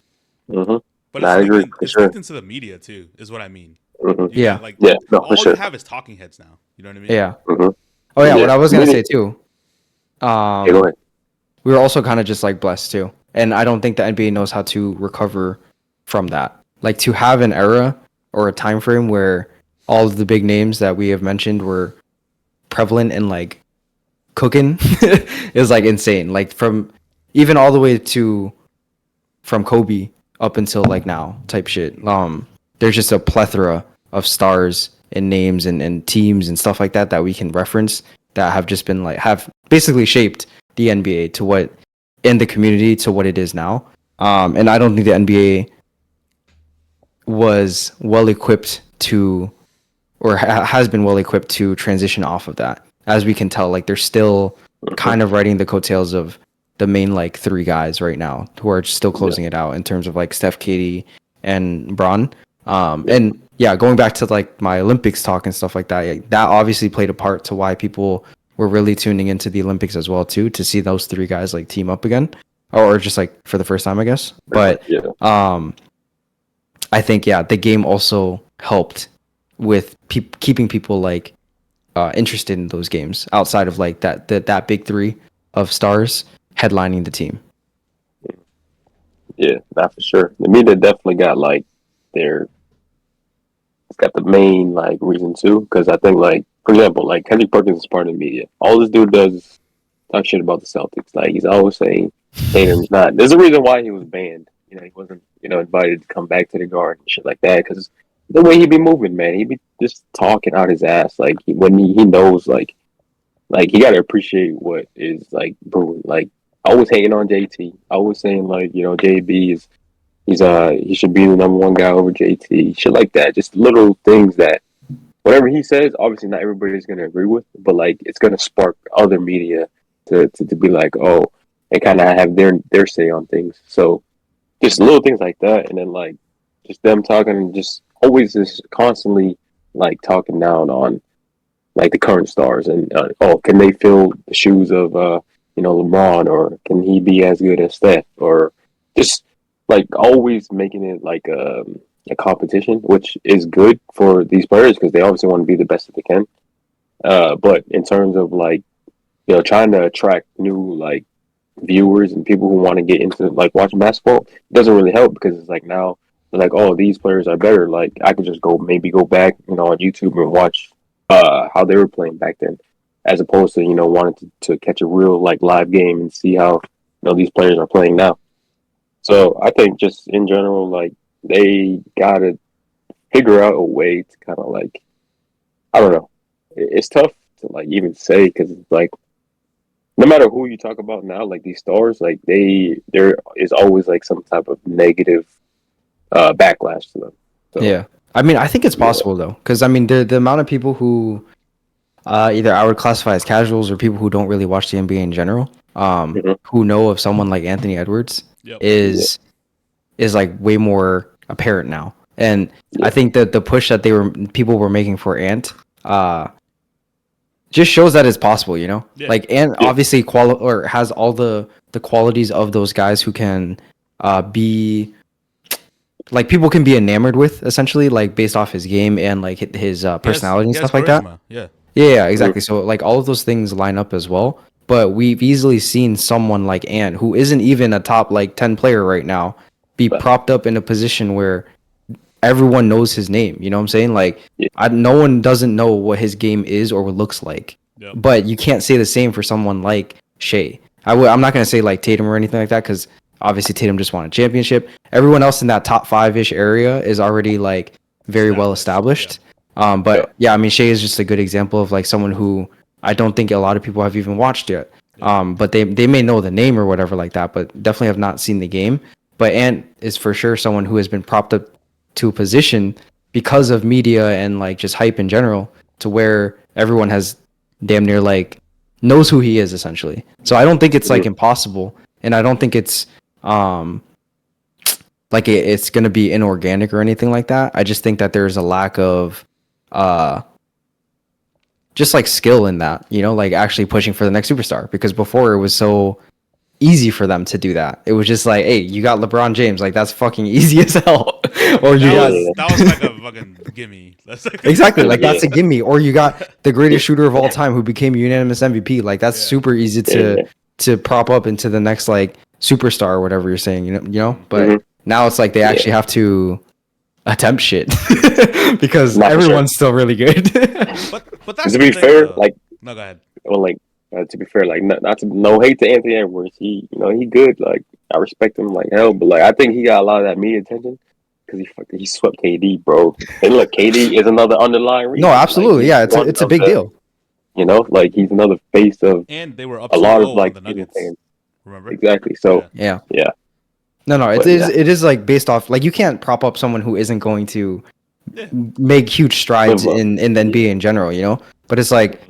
Mm-hmm. But I agree for it's sure. linked into the media too, is what I mean. Mm-hmm. You Yeah. got like Yeah, no, for all sure. you have is talking heads now. You know what I mean? Yeah. Mm-hmm. Oh yeah, Yeah. what I was gonna Media- say too. Yeah, go ahead. We were also kind of just like blessed too, and I don't think the NBA knows how to recover from that. Like to have an era or a time frame where all of the big names that we have mentioned were prevalent and like cooking is like insane. Like from even all the way to from Kobe up until like now type shit. There's just a plethora of stars and names and teams and stuff like that that we can reference that have just been like have basically shaped the NBA to what in the community to what it is now. And I don't think the NBA was well equipped to or has been well equipped to transition off of that. As we can tell, like they're still kind of riding the coattails of the main like three guys right now who are still closing it out in terms of like Steph, Katie, and Bron. And yeah, going back to like my Olympics talk and stuff like that, that obviously played a part to why people were really tuning into the Olympics as well too, to see those three guys like team up again, or just like for the first time, I guess. But Yeah. I think yeah, the game also helped with keeping people like interested in those games outside of like that big three of stars headlining the team. Yeah, not for sure. The media definitely got like their it's got the main like reason too, because I think like for example, like Kendrick Perkins is part of the media. All this dude does is talk shit about the Celtics. Like he's always saying Tatum's not. There's a reason why he was banned. You know, he wasn't invited to come back to the guard and shit like that because the way he be moving, man, he be just talking out his ass. Like when he knows like he got to appreciate what is like brewing. Like always hating on JT. Always saying like JB is he should be the number one guy over JT. Shit like that. Just little things that whatever he says, obviously not everybody's gonna agree with, but like it's gonna spark other media to be like, oh, and kind of have their say on things. So just little things like that, and then like just them talking and just always just constantly like talking down on like the current stars and oh, can they fill the shoes of LeBron, or can he be as good as Steph, or just like always making it like a competition, which is good for these players because they obviously want to be the best that they can. But in terms of like trying to attract new like viewers and people who want to get into like watching basketball, it doesn't really help because it's like now they're like, oh, these players are better. Like I could just go back on YouTube and watch how they were playing back then, as opposed to wanting to catch a real like live game and see how these players are playing now. So I think just in general, like they gotta figure out a way to kind of like, I don't know, it's tough to like even say because it's like no matter who you talk about now, like these stars, like there is always like some type of negative backlash to them. So, Yeah, I mean, I think it's possible though, because I mean, the amount of people who either I would classify as casuals or people who don't really watch the NBA in general, who know of someone like Anthony Edwards Yep. is like way more apparent now. And I think that the push that people were making for Ant, just shows that it's possible, you know. Yeah. Like Ant obviously or has all the qualities of those guys who can be like people can be enamored with essentially, like based off his game and like his personality and He has stuff like that. charisma. Yeah. Yeah, exactly. So like all of those things line up as well. But we've easily seen someone like Ant, who isn't even a top like 10 player right now, be propped up in a position where everyone knows his name. You know what I'm saying? Like no one doesn't know what his game is or what looks like. Yep. But you can't say the same for someone like Shea. I'm not gonna say like Tatum or anything like that because obviously Tatum just won a championship. Everyone else in that top 5-ish area is already like very well established. But yeah, I mean Shea is just a good example of like someone who I don't think a lot of people have even watched yet. But they may know the name or whatever like that, but definitely have not seen the game. But Ant is for sure someone who has been propped up to a position because of media and like just hype in general to where everyone has damn near like knows who he is essentially. So I don't think it's like impossible, and I don't think it's like it's gonna be inorganic or anything like that. I just think that there's a lack of just like skill in that, you know, like actually pushing for the next superstar, because before it was so easy for them to do that. It was just like, hey, you got LeBron James, like that's fucking easy as hell. Or you that was like a fucking gimme. That's like exactly like that's a gimme. Or you got the greatest shooter of all time who became unanimous MVP. Like that's super easy to prop up into the next like superstar or whatever you're saying, you know. But now it's like they actually have to attempt shit because everyone's still really good. but that's to be fair, like no, go ahead. Well, like to be fair, like no hate to Anthony Edwards. He good. Like I respect him like hell, but like I think he got a lot of that media attention because he swept KD, bro. And look, KD is another underlying reason. No, absolutely, like, yeah, it's a big deal. You know, like he's another face of, and they were up a lot of low like the Nuggets. fans. Remember? Exactly. So yeah. No, But, it is like based off like you can't prop up someone who isn't going to make huge strides in the NBA in general, you know. But it's like,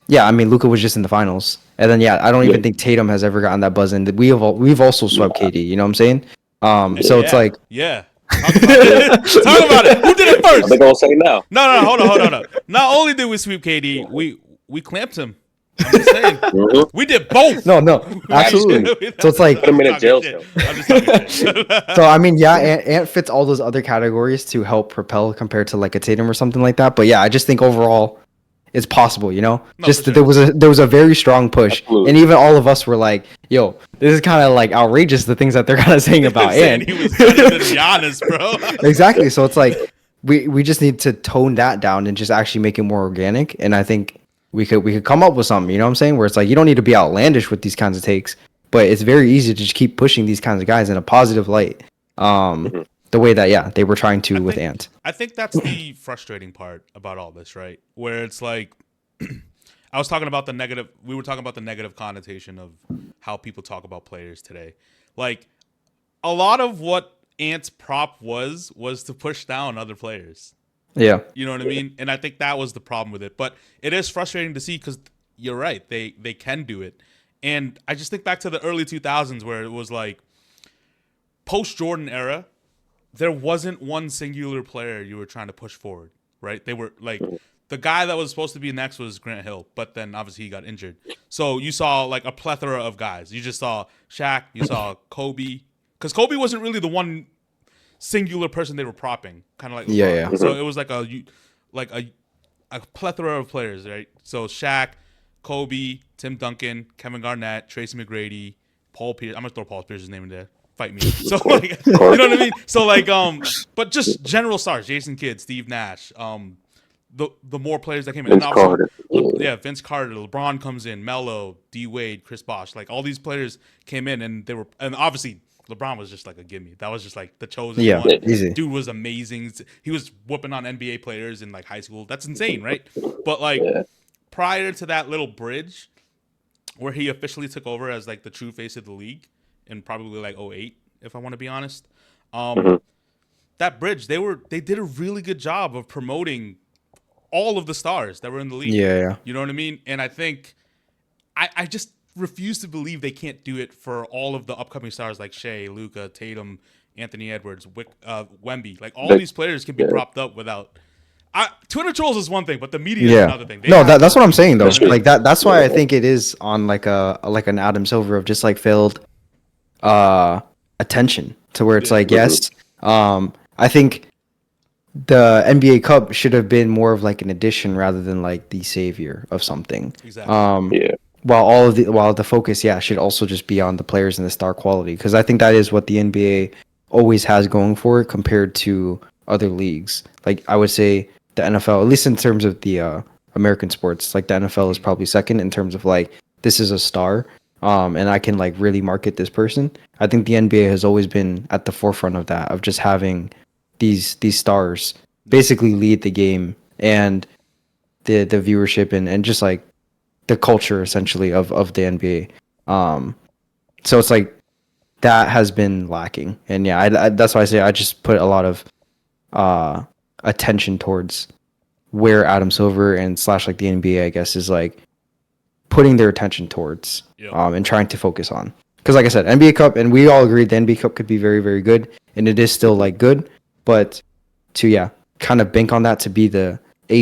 yeah, I mean, Luka was just in the finals, and then I don't even think Tatum has ever gotten that buzz in. We've also swept KD, you know what I'm saying? So it's like, talk about it. Who did it first? They're gonna say now. No, hold on. Not only did we sweep KD, we clamped him. I'm just saying, we did both. No, absolutely. So it's like put him in a jail cell. So I mean, Ant fits all those other categories to help propel compared to like a Tatum or something like that. But yeah, I just think overall, it's possible, you know. There was a very strong push, and even all of us were like, "Yo, this is kind of like outrageous." The things that they're kind of saying about Ant. He was better than Giannis, bro. Exactly. So it's like we just need to tone that down and just actually make it more organic. And I think we could come up with something, you know what I'm saying? Where it's like you don't need to be outlandish with these kinds of takes, but it's very easy to just keep pushing these kinds of guys in a positive light. The way that they were trying to with Ant. I think that's the frustrating part about all this, right? Where it's like I was talking about the negative. We were talking about the negative connotation of how people talk about players today. Like a lot of what Ant's prop was to push down other players. Yeah. You know what I mean? And I think that was the problem with it. But it is frustrating to see because you're right. They can do it. And I just think back to the early 2000s where it was like post-Jordan era, there wasn't one singular player you were trying to push forward, right? They were like the guy that was supposed to be next was Grant Hill, but then obviously he got injured. So you saw like a plethora of guys. You just saw Shaq, you saw Kobe. Because Kobe wasn't really the one singular person they were propping, kind of like LeBron. So it was like a plethora of players, right? So Shaq, Kobe, Tim Duncan, Kevin Garnett, Tracy McGrady, Paul Pierce. I'm gonna throw Paul Pierce's name in there. Fight me. So like, you know what I mean? So like, but just general stars: Jason Kidd, Steve Nash. The more players that came in, Vince Carter. Vince Carter. LeBron comes in, Melo, D Wade, Chris Bosh. Like all these players came in, and obviously LeBron was just like a gimme. That was just like the chosen one. Easy. Dude was amazing. He was whooping on NBA players in like high school. That's insane, right? But like prior to that little bridge where he officially took over as like the true face of the league in probably like 2008, if I want to be honest. That bridge, they did a really good job of promoting all of the stars that were in the league. Yeah. You know what I mean? And I think I just refuse to believe they can't do it for all of the upcoming stars like Shea, Luka, Tatum, Anthony Edwards, Wemby. Like all these players can be propped up without. Twitter trolls is one thing, but the media is another thing. That's what I'm saying though. You know what I mean? Like that's why I think it is on like an Adam Silver of just like failed attention to where it's like yes, I think the NBA Cup should have been more of like an addition rather than like the savior of something. Exactly. While the focus should also just be on the players and the star quality, because I think that is what the NBA always has going for it compared to other leagues. Like I would say the NFL, at least in terms of the American sports, like the NFL is probably second in terms of like this is a star, and I can like really market this person. I think the NBA has always been at the forefront of that, of just having these stars basically lead the game and the viewership and just like the culture essentially of the NBA. So it's like that has been lacking, and I that's why I say I just put a lot of attention towards where Adam Silver and / like the NBA, I guess, is like putting their attention towards and trying to focus on. Because like I said, NBA Cup, and we all agreed the NBA Cup could be very, very good, and it is still like good, but to kind of bank on that to be the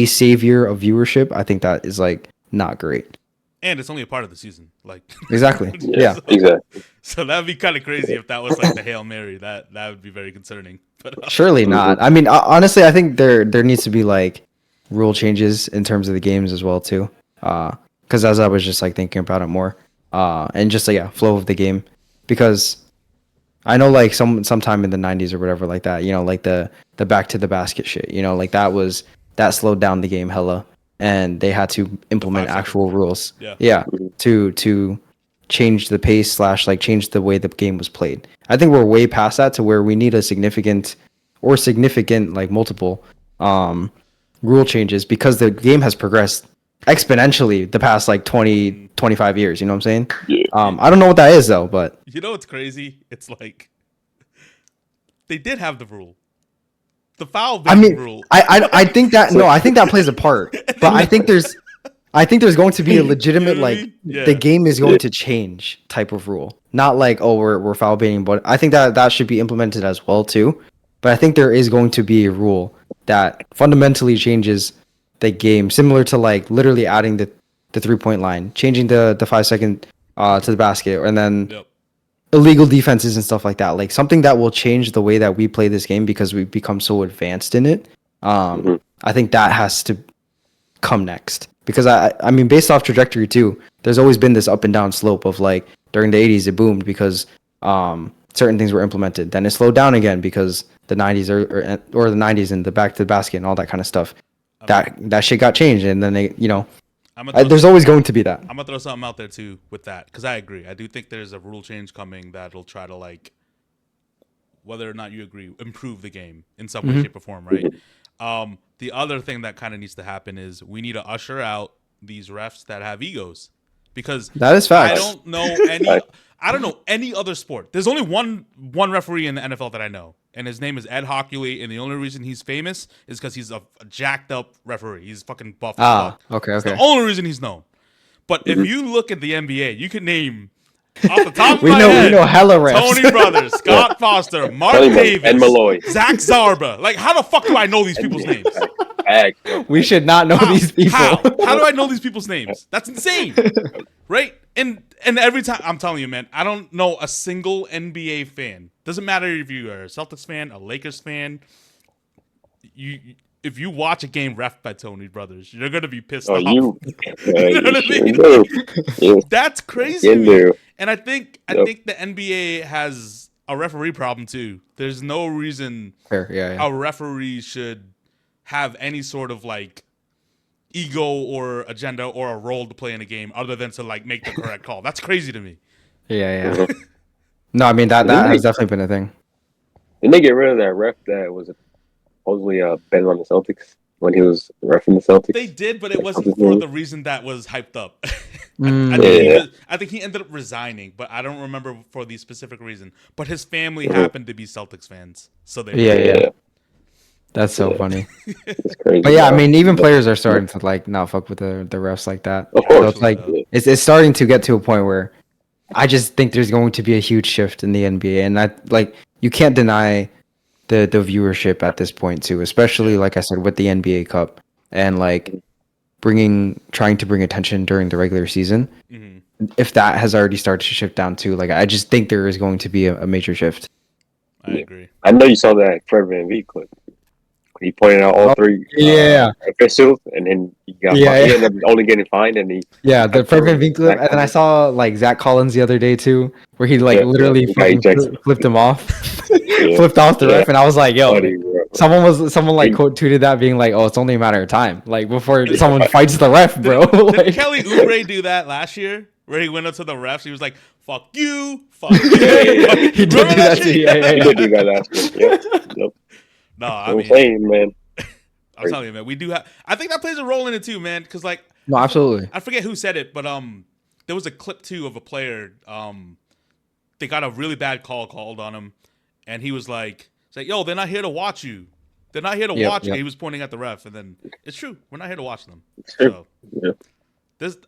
savior of viewership, I think that is like not great. And it's only a part of the season, like exactly. Yeah, exactly. So that'd be kind of crazy if that was like the Hail Mary. That would be very concerning. But surely not. I mean, honestly, I think there needs to be like rule changes in terms of the games as well too. Because as I was just like thinking about it more, and just like flow of the game, because I know like sometime in the 90s or whatever like that, like the back to the basket shit, like that slowed down the game hella. And they had to implement actual rules. To change the pace / like change the way the game was played. I think we're way past that to where we need a significant like multiple rule changes, because the game has progressed exponentially the past like 20-25 years. You know what I'm saying? I don't know what that is though, but you know what's crazy? It's like they did have the rule. The foul rule. I think that I think that plays a part, but I think there's going to be a legitimate the game is going to change type of rule, not like we're foul baiting, but I think that should be implemented as well too. But I think there is going to be a rule that fundamentally changes the game, similar to like literally adding the 3-point line, changing the 5-second to the basket, and then illegal defenses and stuff like that, like something that will change the way that we play this game because we've become so advanced in it. I think that has to come next, because I mean, based off trajectory too, there's always been this up and down slope of like during the 80s it boomed because certain things were implemented, then it slowed down again because the 90s or the 90s and the back to the basket and all that kind of stuff, that shit got changed, and then they there's always going to be that. I'm gonna throw something out there too with that, because I agree. I do think there's a rule change coming that'll try to, like, whether or not you agree, improve the game in some way, shape, or form, right? The other thing that kind of needs to happen is we need to usher out these refs that have egos, because that is facts. I don't know any other sport. There's only one referee in the NFL that I know, and his name is Ed Hockley, and the only reason he's famous is because he's a jacked up referee. He's fucking buff. Okay. That's the only reason he's known. But if you look at the NBA, you can name off the top of my head, we know hella refs. Tony Brothers, Scott Foster, Mark Davis, and Malloy, Zach Zarba. Like, how the fuck do I know these people's names? We should not know these people. How do I know these people's names? That's insane, right? And every time, I'm telling you, man, I don't know a single NBA fan. Doesn't matter if you are a Celtics fan, a Lakers fan. If you watch a game ref by Tony Brothers, you're gonna be pissed off. You know what I mean? That's crazy to me. And I think the NBA has a referee problem too. There's no reason a referee should have any sort of like ego or agenda or a role to play in a game other than to like make the correct call. That's crazy to me. Yeah. No, I mean that has definitely been a thing. Didn't they get rid of that ref that was supposedly betting on the Celtics when he was reffing the Celtics? They did, but it wasn't for the reason that was hyped up. I think he ended up resigning, but I don't remember for the specific reason. But his family happened to be Celtics fans, so they That's so funny. It's crazy. But yeah, I bro. mean, even players are starting to like not fuck with the refs like that. Of So course. it's like Actually, it's starting to get to a point where I just think there's going to be a huge shift in the NBA, and I like you can't deny the viewership at this point too, especially like I said with the NBA Cup and like trying to bring attention during the regular season. mhm. If that has already started to shift down too, like I just think there is going to be a major shift. I agree. I know you saw that Fred VanVleet clip. He pointed out all Oh, three yeah. officials, and then he got Yeah, he yeah. ended up only getting fined, and he Yeah, the got Fred told VanVleet clip, Zach and then I Collins. saw like Zach Collins the other day too, where he like Yeah, literally he got fucking ejected. flipped him off, Yeah, flipped off the yeah. ref, and I was like, yo, Funny, bro. someone like He- quote tweeted that being like, oh, it's only a matter of time, like before Did- someone fights the ref, bro. Did Like, Kelly Oubre do that last year? Where he went up to the refs, he was like, "Fuck you, fuck you." yeah. He did Remember do that shit? too, yeah, yeah, He yeah. did do that last week. Yep. Yep. No, I I'm mean, saying, man. I'm telling you, man, we do have. I think that plays a role in it too, man. Because like, No, absolutely. I forget who said it, but there was a clip too of a player. They got a really bad call called on him, and he was like, "Yo, they're not here to watch you. They're not here to Yep, watch you." yep. He was pointing at the ref, and then it's true. We're not here to watch them. True. So Yeah.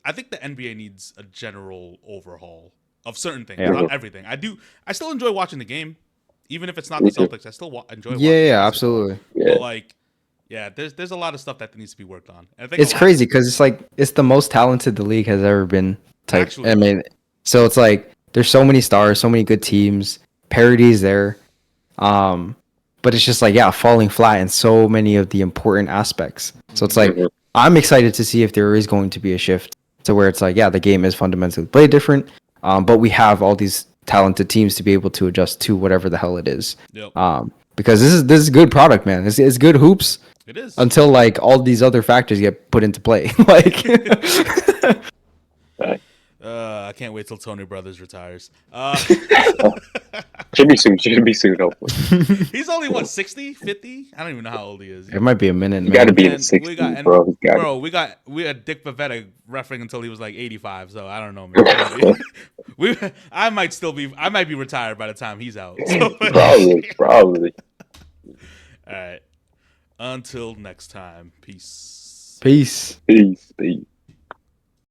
I think the NBA needs a general overhaul of certain things, Yeah. not everything. I still enjoy watching the game, even if it's not Me the too. Celtics. I still enjoy. Yeah, watching yeah, basketball. absolutely. Yeah. But like, yeah, there's a lot of stuff that needs to be worked on. And I think It's crazy because it's like it's the most talented the league has ever been. Type. Actually. I mean, so it's like there's so many stars, so many good teams, parity's there, but it's just like falling flat in so many of the important aspects. So it's like Mhm. I'm excited to see if there is going to be a shift to where it's like the game is fundamentally played different, but we have all these talented teams to be able to adjust to whatever the hell it is. Yep. Because this is good product, man. It's good hoops It is. until like all these other factors get put into play. Like I can't wait till Tony Brothers retires. Should be soon. Should be soon. Hopefully. He's only what 60, 50? I don't even know how old he is. it might be a minute, You got to man. be in And the 60s, we got, bro. You gotta- bro, we had Dick Bavetta refereeing until he was like 85. So I don't know, man. I might be retired by the time he's out. So, Probably. all right. Until next time. Peace. Peace. Peace.